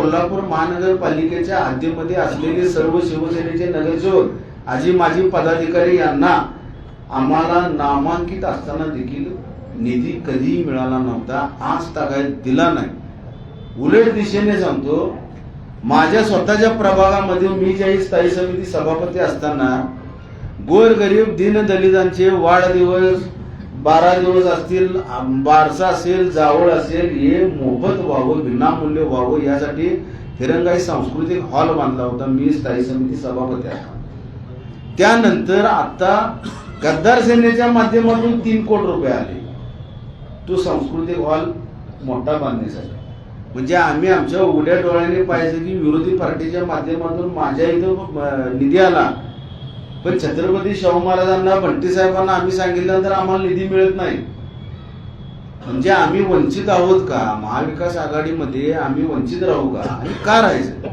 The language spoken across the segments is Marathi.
कोल्हापूर महानगरपालिकेच्या हद्दीमध्ये असलेले सर्व शिवसेनेचे नगरसेवक आजी माजी पदाधिकारी यांना आम्हाला नामांकित असताना देखील निधी कधीही मिळाला नव्हता, आज तागायत दिला नाही। उलट दिशेने सांगतो, माझ्या स्वतःच्या प्रभागामध्ये मी ज्याही स्थायी समिती सभापती असताना गोरगरीब दीनदलितांचे वाढदिवस 12 दिवस असतील, बारसा असेल, जावळ असेल, हे मोफत व्हावं, विनामूल्य व्हावं यासाठी हिरंगाई सांस्कृतिक हॉल बांधला होता मी स्थायी समिती सभापती असताना। त्यानंतर आता गद्दार सेनेच्या माध्यमातून 3 कोटी रुपये आले तो सांस्कृतिक हॉल मोठा बांधण्यासाठी। म्हणजे आम्ही आमच्या उघड्या डोळ्याने पाहिजे की विरोधी पार्टीच्या माध्यमातून माझ्या इथं निधी आला, पण छत्रपती शाहू महाराजांना, बंटी साहेबांना आम्ही सांगितल्यानंतर आम्हाला निधी मिळत नाही। म्हणजे आम्ही वंचित आहोत का? महाविकास आघाडीमध्ये आम्ही वंचित राहू का? आणि का राहायचं?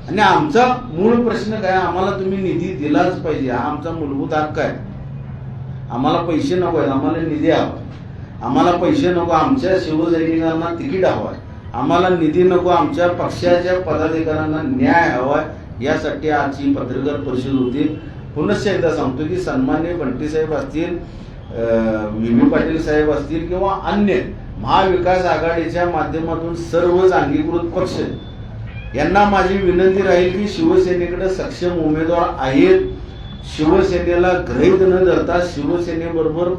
आणि आमचा मूळ प्रश्न काय? आम्हाला तुम्ही निधी दिलाच पाहिजे, हा आमचा मूलभूत हक्क आहे। आम्हाला पैसे नको आहेत, आम्हाला निधी हवा। आम्हाला पैसे नको, आमच्या शिवसैनिकांना तिकीट हवं, आम्हाला निधी नको, आमच्या पक्षाच्या पदाधिकाऱ्यांना न्याय हवा। यासाठी आजची पत्रकार परिषद होती। पुनश्च एकदा सांगतो की सन्माननीय बंटी साहेब असतील, व्ही पाटील साहेब असतील किंवा अन्य महाविकास आघाडीच्या माध्यमातून सर्वच अंगीकृत पक्ष यांना माझी विनंती राहील की शिवसेनेकडे सक्षम उमेदवार आहेत। शिवसेनेला गृहीत न धरता शिवसेनेबरोबर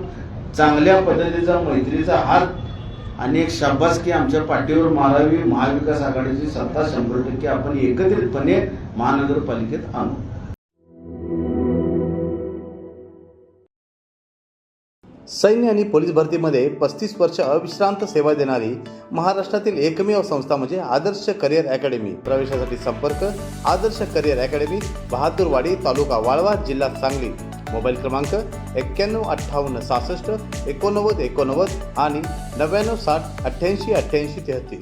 चांगल्या पद्धतीचा मैत्रीचा हात आणि एक शाबासकी आमच्या पाठीवर मारावी। महाविकास आघाडीची सत्ता 100% आपण एकत्रितपणे महानगरपालिकेत आणू। सैन्य आणि पोलीस भरतीमध्ये 35 वर्ष अविश्रांत सेवा देणारी महाराष्ट्रातील एकमेव संस्था म्हणजे आदर्श करिअर अकॅडमी। प्रवेशासाठी संपर्क आदर्श करिअर अकॅडमी, बहादूरवाडी, तालुका वाळवा, जिल्हा सांगली। मोबाईल क्रमांक 91 58 66 89 89 आणि 99 60 88 88 33।